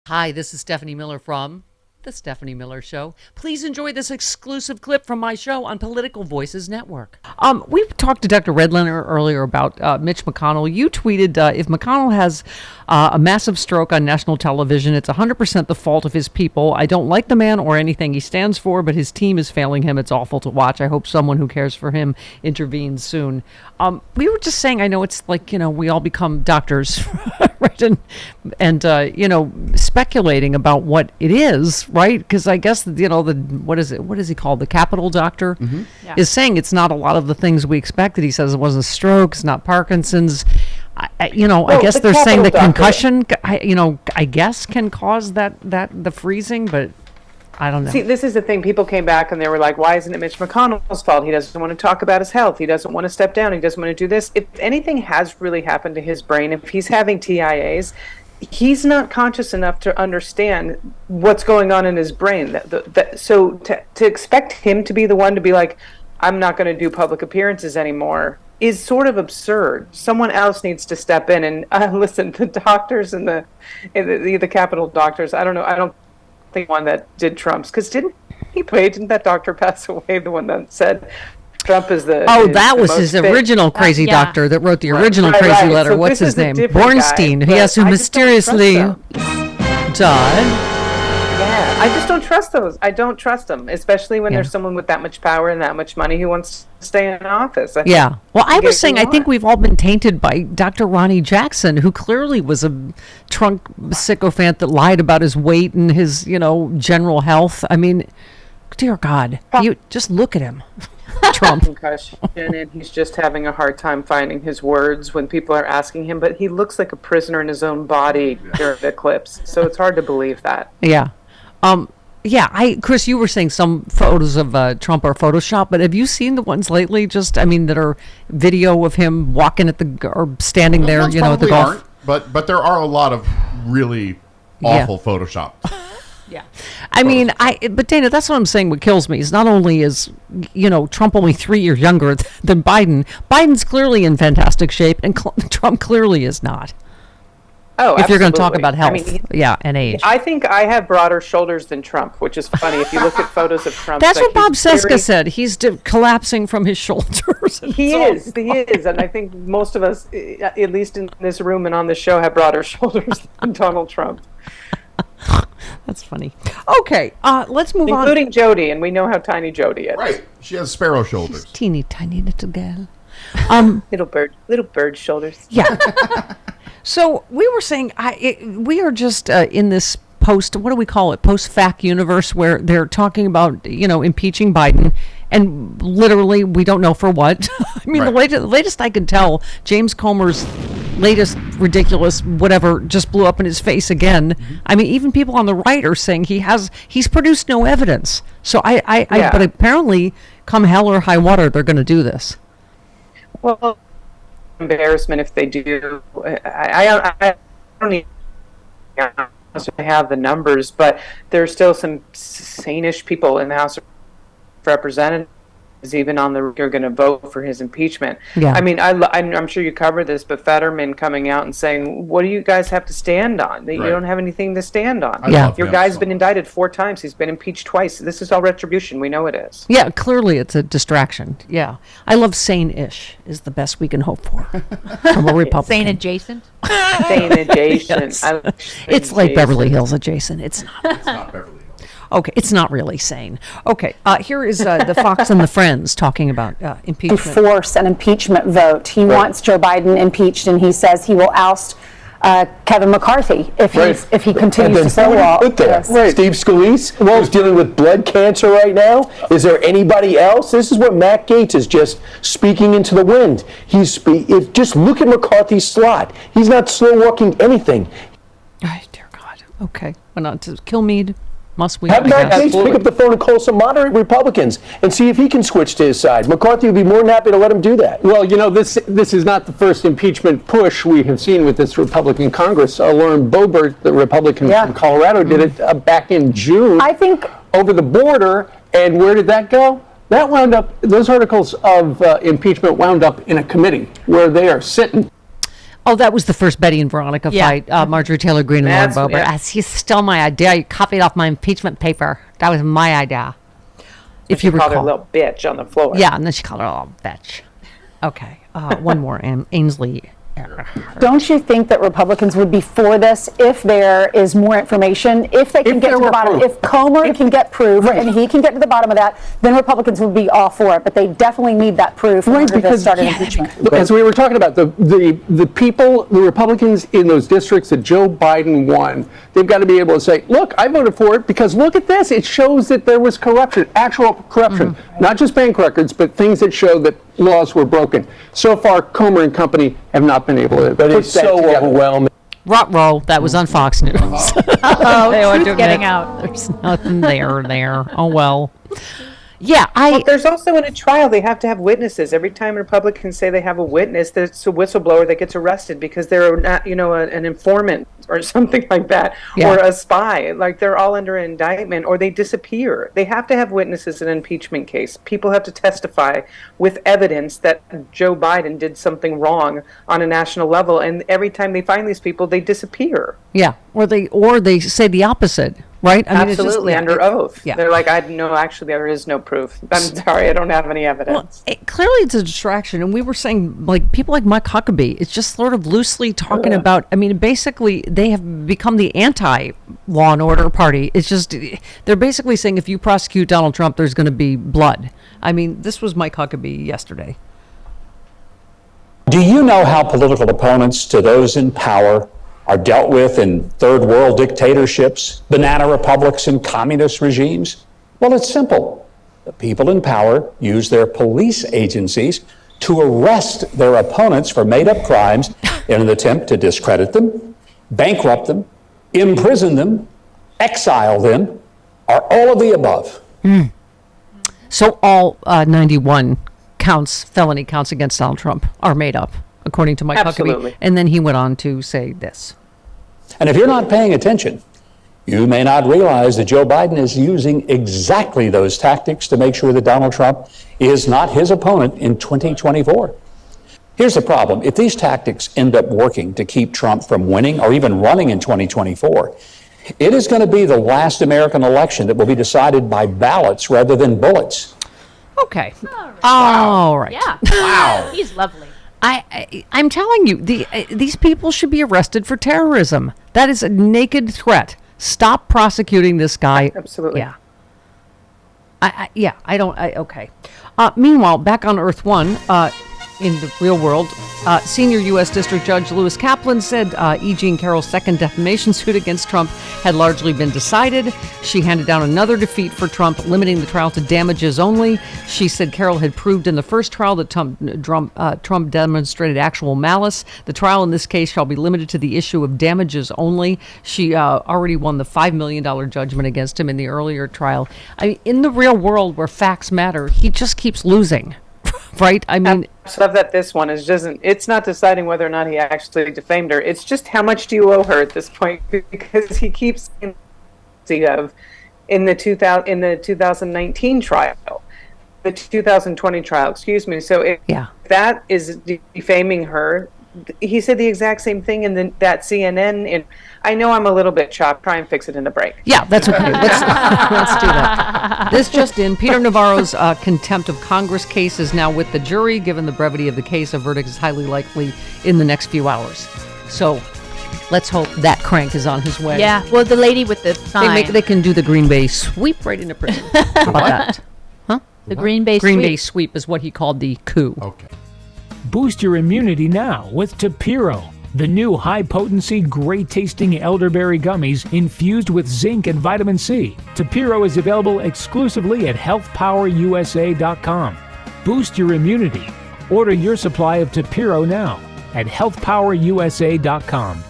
Hi, this is Stephanie Miller from The Stephanie Miller Show. Please enjoy this exclusive clip from my show on Political Voices Network. We talked to Dr. Redlener earlier about Mitch McConnell. You tweeted, if McConnell has a massive stroke on national television, it's 100% the fault of his people. I don't like the man or anything he stands for, but his team is failing him. It's awful to watch. I hope someone who cares for him intervenes soon. We were just saying, I know it's like, we all become doctors, right? And speculating about what it is, right? Because I guess, what is he called? The Capitol doctor is saying it's not a lot of the things we expected. He says it wasn't stroke, it's not Parkinson's. I guess they're saying the concussion, I guess can cause the freezing, but I don't know. See, this is the thing. People came back and they were like, why isn't it Mitch McConnell's fault? He doesn't want to talk about his health. He doesn't want to step down. He doesn't want to do this. If anything has really happened to his brain, if he's having TIAs, he's not conscious enough to understand what's going on in his brain. So to expect him to be the one to be like, I'm not going to do public appearances anymore is sort of absurd. Someone else needs to step in. And listen, the doctors and the Capitol doctors, I don't think one that did Trump's, because didn't that doctor pass away, the one that said Trump is the that was his original crazy doctor that wrote the original crazy letter. So what's his name? Bornstein. Yes, who mysteriously died. Yeah, I just don't trust those. I don't trust them, especially when there's someone with that mumuch power and that much money who wants to stay in office. Well, I was saying, I think we've all been tainted by Dr. Ronnie Jackson, who clearly was a trunk sycophant that lied about his weight and his, general health. I mean, dear God, you just look at him. Trump. Concussion, and he's just having a hard time finding his words when people are asking him, but he looks like a prisoner in his own body during the eclipse, so it's hard to believe that. Chris, you were saying some photos of Trump are Photoshop, but have you seen the ones lately? That are video of him walking or standing there, at the golf? But there are a lot of really awful Photoshop. Yeah. But Dana, that's what I'm saying. What kills me is not only is, Trump only 3 years younger than Biden. Biden's clearly in fantastic shape, and Trump clearly is not. Oh, if you're going to talk about health, and age. I think I have broader shoulders than Trump, which is funny. If you look at photos of Trump, that's what Bob Cesca said. He's collapsing from his shoulders. He is, and I think most of us, at least in this room and on the show, have broader shoulders than Donald Trump. That's funny. Okay, let's move on. Including Jody, and we know how tiny Jody is. Right, she has sparrow shoulders. She's teeny tiny little girl. Little bird shoulders. Yeah. So we were saying, we are just in this what do we call it? Post-fact universe where they're talking about, impeaching Biden, and literally we don't know for what. The latest I could tell, James Comer's latest ridiculous whatever just blew up in his face again. Mm-hmm. Even people on the right are saying he's produced no evidence. So but apparently, come hell or high water, they're going to do this. Well, embarrassment if they do. I don't even have the numbers, but there's still some sane-ish people in the House of Representatives even on the are going to vote for his impeachment. Yeah. I'm sure you covered this, but Fetterman coming out and saying, what do you guys have to stand on? You don't have anything to stand on. Your guy's been indicted 4 times. He's been impeached twice. This is all retribution. We know it is. Yeah, clearly it's a distraction. Yeah. I love sane-ish is the best we can hope for from a Republican. Sane adjacent? Sane adjacent. Yes. It's like Beverly Hills adjacent. It's not. It's not Beverly Hills. Okay, it's not really sane. Okay, here is the Fox and the Friends talking about impeachment. Force an impeachment vote. He wants Joe Biden impeached, and he says he will oust Kevin McCarthy if he continues to so well. Steve Scalise, who's dealing with blood cancer right now. Is there anybody else? This is what Matt Gaetz is just speaking into the wind. Just look at McCarthy's slot. He's not slow walking anything. Ay, dear God. Okay, went on to Kilmeade. Must we? Have Matt Gaetz pick up the phone and call some moderate Republicans and see if he can switch to his side. McCarthy would be more than happy to let him do that. Well, this is not the first impeachment push we have seen with this Republican Congress. Lauren Boebert, the Republican from Colorado, did it back in June. I think over the border, and where did that go? That wound up. Those articles of impeachment wound up in a committee where they are sitting. Oh, that was the first Betty and Veronica Yeah. fight. Marjorie Taylor Greene and That's- Lauren Boebert. yeah. You stole my idea. You copied off my impeachment paper. That was my idea. If you Called her a recall. little bitch on the floor. Yeah, and then she called her a little bitch. Okay. One more. Ainsley. Don't you think that Republicans would be for this if there is more information, if they can get there to the were bottom, proof. if Comer can get proof and he can get to the bottom of that, then Republicans would be all for it. But they definitely need that proof in order to start an impeachment. As we were talking about, the people, the Republicans in those districts that Joe Biden won, they've got to be able to say, look, I voted for it because look at this. It shows that there was corruption, actual corruption, not just bank records, but things that show that laws were broken. So far, Comer and company have not been able to But put it's that so together. overwhelming. Ruh-roh. That was on Fox News. Oh, They want to truth getting admit out. There's nothing there. Oh, well. Yeah, Well, there's also in a trial, they have to have witnesses. Every time Republicans say they have a witness, there's a whistleblower that gets arrested because they're not, an informant or something like that, Yeah. or a spy. Like they're all under indictment or they disappear. They have to have witnesses in an impeachment case. People have to testify with evidence that Joe Biden did something wrong on a national level. And every time they find these people, they disappear. yeah. Or they say the opposite, right? I mean, it's just- Absolutely, yeah, under oath. yeah. They're like, actually, there is no proof. I'm sorry, I don't have any evidence. Clearly it's a distraction, and we were saying like people like Mike Huckabee, it's just sort of loosely talking about, I mean, basically they have become the anti-law and order party. It's just they're basically saying if you prosecute Donald Trump, there's going to be blood. I mean, this was Mike Huckabee yesterday. Do you know how political opponents to those in power are dealt with in third world dictatorships, banana republics, and communist regimes? Well, it's simple. The people in power use their police agencies to arrest their opponents for made-up crimes in an attempt to discredit them, bankrupt them, imprison them, exile them, or all of the above. So all 91 felony counts against Donald Trump are made up, according to Mike Absolutely. Huckabee. And then he went on to say this. And if you're not paying attention, you may not realize that Joe Biden is using exactly those tactics to make sure that Donald Trump is not his opponent in 2024. Here's the problem. If these tactics end up working to keep Trump from winning or even running in 2024, it is going to be the last American election that will be decided by ballots rather than bullets. Okay. All right. Yeah. Wow. He's lovely. I'm telling you, these people should be arrested for terrorism. That is a naked threat. Stop prosecuting this guy. Absolutely. Yeah. Okay. Meanwhile, back on Earth One, in the real world, senior U.S. District Judge Lewis Kaplan said E. Jean Carroll's second defamation suit against Trump had largely been decided. She handed down another defeat for Trump, limiting the trial to damages only. She said Carroll had proved in the first trial that Trump demonstrated actual malice. The trial in this case shall be limited to the issue of damages only. She already won the $5 million judgment against him in the earlier trial. I mean, in the real world where facts matter, he just keeps losing. Right? I mean, I just love that this one it's not deciding whether or not he actually defamed her. It's just how much do you owe her at this point, because he keeps of in the 2019 trial, the 2020 trial, excuse me. So if that is defaming her, he said the exact same thing in that CNN. I know I'm a little bit chopped. Try and fix it in the break. Yeah, that's okay. Let's do that. This just in. Peter Navarro's contempt of Congress case is now with the jury. Given the brevity of the case, a verdict is highly likely in the next few hours. So let's hope that crank is on his way. Yeah. Well, the lady with the sign. They can do the Green Bay sweep right into prison. How about that? Huh? The Green Bay Green sweep. Bay sweep is what he called the coup. Okay. Boost your immunity now with Tapiro, the new high-potency, great-tasting elderberry gummies infused with zinc and vitamin C. Tapiro is available exclusively at healthpowerusa.com. Boost your immunity. Order your supply of Tapiro now at healthpowerusa.com.